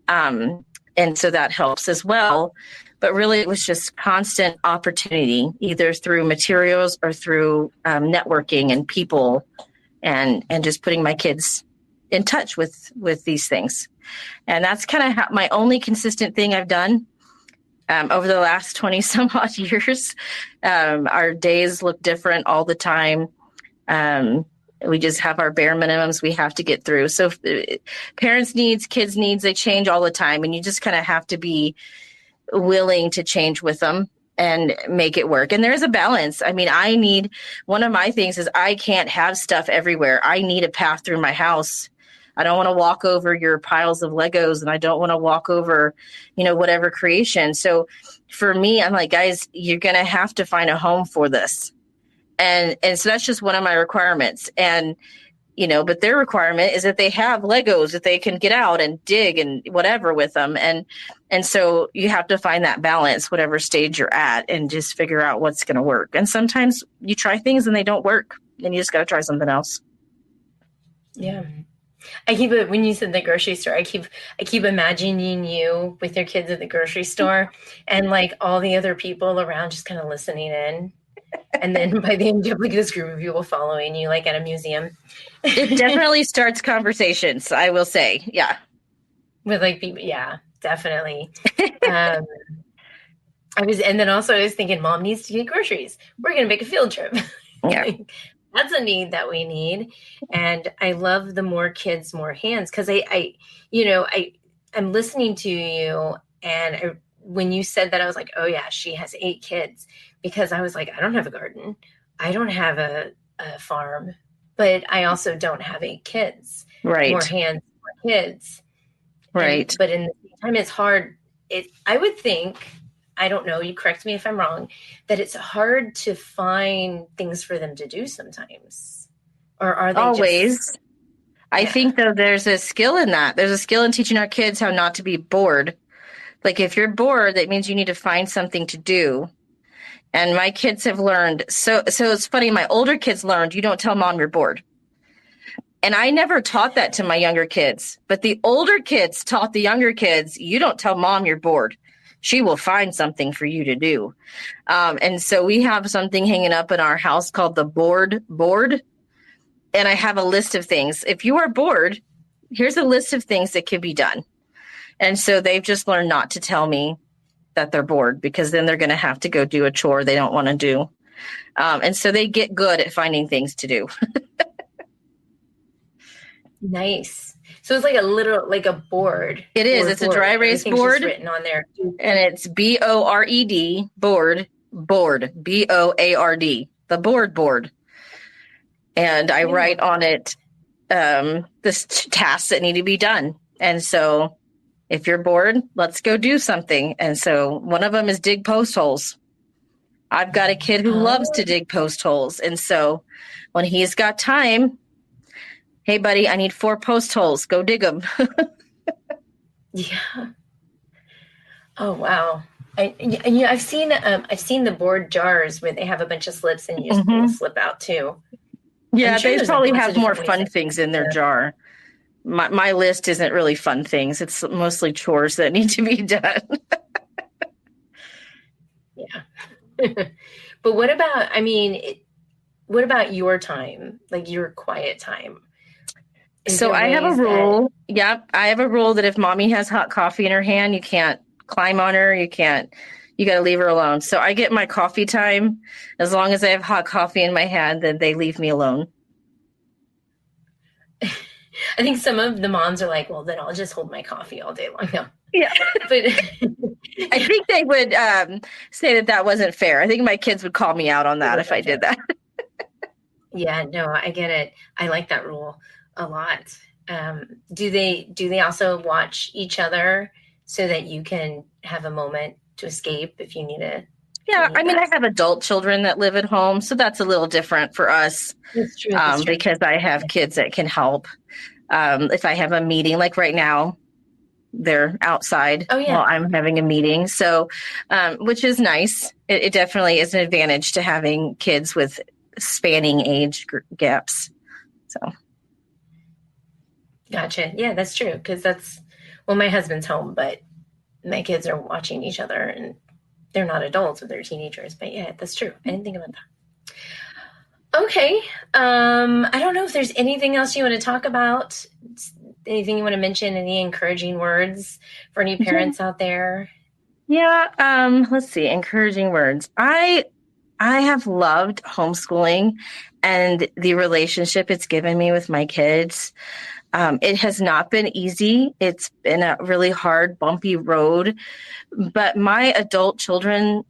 And so that helps as well. But really, it was just constant opportunity, either through materials or through networking and people, and just putting my kids in touch with these things. And that's kind of my only consistent thing I've done over the last 20 some odd years. Our days look different all the time. We just have our bare minimums we have to get through. So parents' needs, kids' needs, they change all the time. And you just kind of have to be willing to change with them and make it work. And there's a balance. I mean, one of my things is I can't have stuff everywhere. I need a path through my house. I don't want to walk over your piles of Legos, and I don't want to walk over, whatever creation. So for me, I'm like, guys, you're going to have to find a home for this. And so that's just one of my requirements. And but their requirement is that they have Legos that they can get out and dig and whatever with them. And so you have to find that balance, whatever stage you're at, and just figure out what's going to work. And sometimes you try things and they don't work, and you just got to try something else.
Yeah. When you said the grocery store, I keep imagining you with your kids at the grocery store and like all the other people around just kind of listening in. And then by the end, you have like this group of people following you, like at a museum.
It definitely starts conversations, I will say. Yeah.
With like people. Yeah, definitely. And then also I was thinking, Mom needs to get groceries. We're going to make a field trip.
Yeah.
That's a need that we need. And I love the more kids, more hands. Cause I'm listening to you. And when you said that, I was like, oh yeah, she has 8 kids. Because I was like, I don't have a garden. I don't have a farm, but I also don't have 8 kids.
Right.
More hands, more kids.
Right.
But in the same time, it's hard. I would think, I don't know, you correct me if I'm wrong, that it's hard to find things for them to do sometimes. Or are they
always? I think though there's a skill in that. There's a skill in teaching our kids how not to be bored. Like if you're bored, that means you need to find something to do. And my kids have learned. So it's funny. My older kids learned, you don't tell mom you're bored. And I never taught that to my younger kids. But the older kids taught the younger kids, you don't tell mom you're bored. She will find something for you to do. And so we have something hanging up in our house called the board. And I have a list of things. If you are bored, here's a list of things that can be done. And so they've just learned not to tell me that they're bored, because then they're going to have to go do a chore they don't want to do. And so they get good at finding things to do.
Nice. So it's like a board.
It is. It's a dry erase board.
Written on there.
And it's BORED, board, BOARD, the board. And I write on it the tasks that need to be done. And so if you're bored, let's go do something. And so one of them is dig post holes. I've got a kid who loves to dig post holes. And so when he's got time, hey, buddy, I need 4 post holes. Go dig them.
Yeah. Oh, wow. I've seen the board jars where they have a bunch of slips and you just pull a slip out too.
Yeah, they probably have more fun things in their jar. My list isn't really fun things. It's mostly chores that need to be done.
Yeah. But what about your time, like your quiet time?
So I have a rule. I have a rule that if mommy has hot coffee in her hand, you can't climb on her. You got to leave her alone. So I get my coffee time. As long as I have hot coffee in my hand, then they leave me alone.
I think some of the moms are like, well, then I'll just hold my coffee all day long. No.
Yeah.
But
I think they would say that wasn't fair. I think my kids would call me out on that if I did that.
Yeah, no, I get it. I like that rule a lot. Do they also watch each other so that you can have a moment to escape if you need it?
Yeah, I mean, I have adult children that live at home, so that's a little different for us.
That's true. That's true.
Because I have kids that can help. If I have a meeting, like right now, they're outside while I'm having a meeting. So, which is nice. It definitely is an advantage to having kids with spanning age gaps. So.
Gotcha. Yeah, that's true. Because my husband's home, but my kids are watching each other and they're not adults, but they're teenagers. But yeah, that's true. I didn't think about that. Okay. I don't know if there's anything else you want to talk about. Anything you want to mention? Any encouraging words for any parents out there?
Yeah. Let's see. Encouraging words. I have loved homeschooling and the relationship it's given me with my kids. It has not been easy. It's been a really hard, bumpy road, but my adult children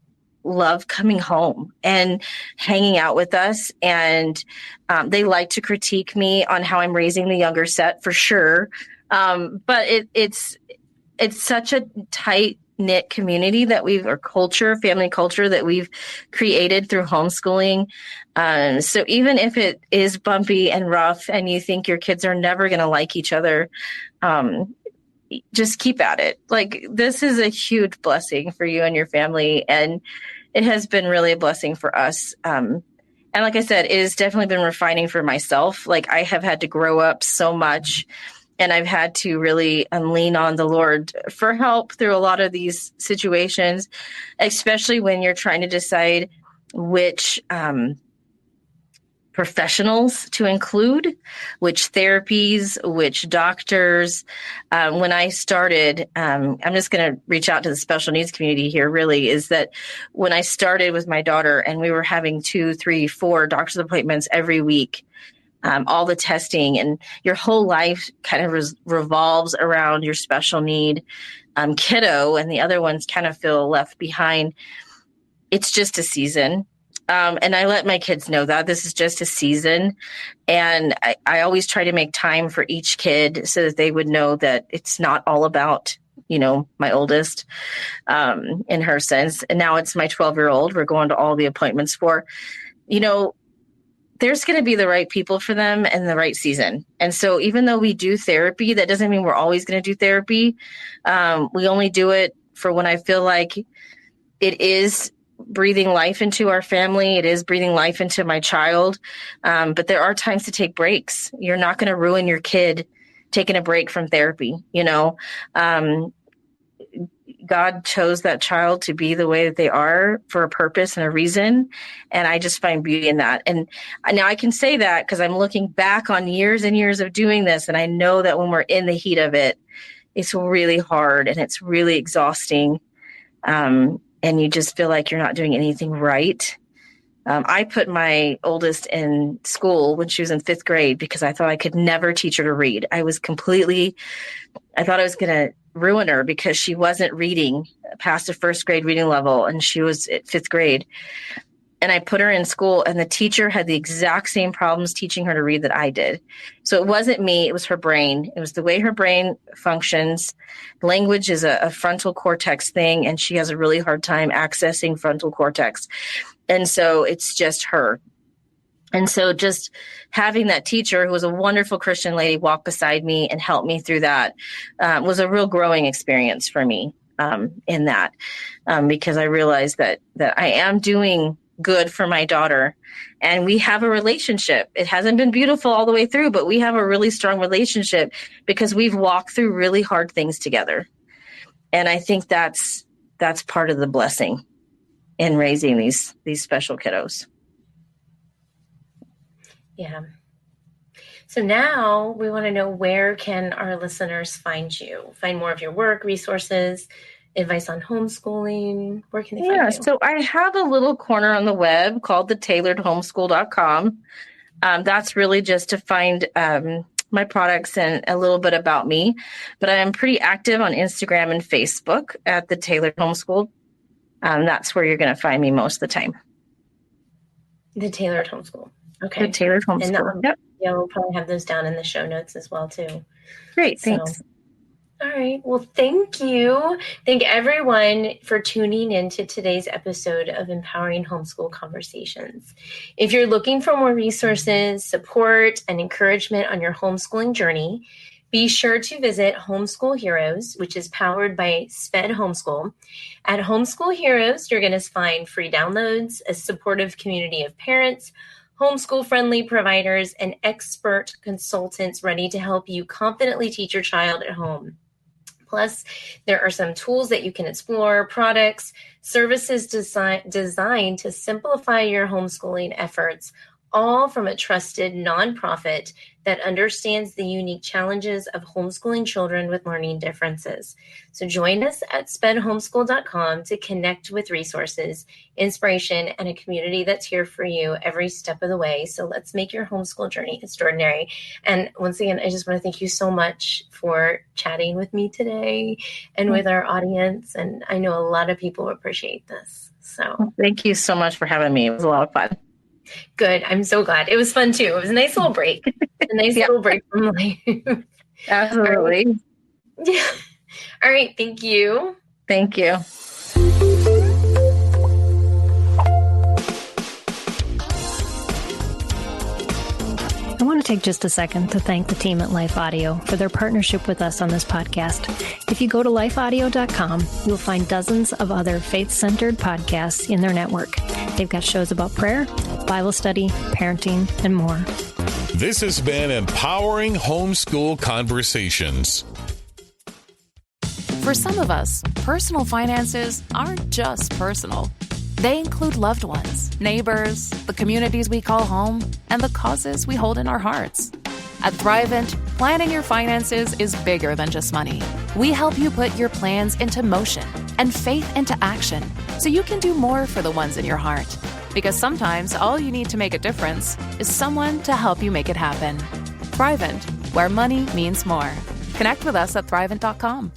love coming home and hanging out with us. And they like to critique me on how I'm raising the younger set for sure. But it's such a tight knit community that family culture that we've created through homeschooling. So even if it is bumpy and rough and you think your kids are never going to like each other, just keep at it. Like, this is a huge blessing for you and your family. And it has been really a blessing for us. And like I said, it has definitely been refining for myself. Like, I have had to grow up so much, and I've had to really lean on the Lord for help through a lot of these situations, especially when you're trying to decide which professionals to include, which therapies, which doctors. When I started, I'm just going to reach out to the special needs community here, really, is that when I started with my daughter and we were having 2, 3, 4 doctor's appointments every week, all the testing, and your whole life kind of revolves around your special need kiddo, and the other ones kind of feel left behind. It's just a season. And I let my kids know that this is just a season. And I always try to make time for each kid so that they would know that it's not all about, my oldest in her sense. And now it's my 12-year-old we're going to all the appointments for. There's going to be the right people for them and the right season. And so even though we do therapy, that doesn't mean we're always going to do therapy. We only do it for when I feel like it is breathing life into our family. It is breathing life into my child. But there are times to take breaks. You're not going to ruin your kid taking a break from therapy. God chose that child to be the way that they are for a purpose and a reason. And I just find beauty in that. And now I can say that because I'm looking back on years and years of doing this. And I know that when we're in the heat of it, it's really hard and it's really exhausting. And you just feel like you're not doing anything right. I put my oldest in school when she was in 5th grade because I thought I could never teach her to read. I thought I was going to ruin her because she wasn't reading past a 1st grade reading level, and she was at 5th grade. And I put her in school, and the teacher had the exact same problems teaching her to read that I did. So it wasn't me, it was her brain. It was the way her brain functions. Language is a frontal cortex thing, and she has a really hard time accessing frontal cortex. And so it's just her. And so just having that teacher, who was a wonderful Christian lady, walk beside me and help me through that was a real growing experience for me in that, because I realized that I am doing good for my daughter, and we have a relationship. It hasn't been beautiful all the way through, but we have a really strong relationship because we've walked through really hard things together. And I think that's part of the blessing in raising these special kiddos.
Yeah. So now we want to know, where can our listeners find you? Find more of your work, resources, advice on homeschooling? Where can they find you?
Yeah, so I have a little corner on the web called the tailoredhomeschool.com. That's really just to find my products and a little bit about me. But I am pretty active on Instagram and Facebook at the Tailored Homeschool. That's where you're going to find me most of the time.
The Tailored Homeschool. Okay.
The Tailored Homeschool. Yep.
Yeah, we'll probably have those down in the show notes as well, too.
Great. Thanks.
All right. Well, thank you. Thank everyone for tuning into today's episode of Empowering Homeschool Conversations. If you're looking for more resources, support, and encouragement on your homeschooling journey, be sure to visit Homeschool Heroes, which is powered by SPED Homeschool. At Homeschool Heroes, you're going to find free downloads, a supportive community of parents, homeschool-friendly providers, and expert consultants ready to help you confidently teach your child at home. Plus, there are some tools that you can explore, products, services designed to simplify your homeschooling efforts, all from a trusted nonprofit that understands the unique challenges of homeschooling children with learning differences. So join us at spedhomeschool.com to connect with resources, inspiration, and a community that's here for you every step of the way. So let's make your homeschool journey extraordinary. And once again, I just want to thank you so much for chatting with me today and with our audience. And I know a lot of people appreciate this. So
thank you so much for having me. It was a lot of fun.
Good. I'm so glad. It was fun too. It was a nice little break. A nice little break from life.
Absolutely.
All right. Yeah. All right. Thank you.
Thank you.
I want to take just a second to thank the team at Life Audio for their partnership with us on this podcast. If you go to lifeaudio.com, you'll find dozens of other faith-centered podcasts in their network. They've got shows about prayer, Bible study, parenting, and more.
This has been Empowering Homeschool Conversations.
For some of us, personal finances aren't just personal. They include loved ones, neighbors, the communities we call home, and the causes we hold in our hearts. At Thrivent, planning your finances is bigger than just money. We help you put your plans into motion and faith into action so you can do more for the ones in your heart. Because sometimes all you need to make a difference is someone to help you make it happen. Thrivent, where money means more. Connect with us at Thrivent.com.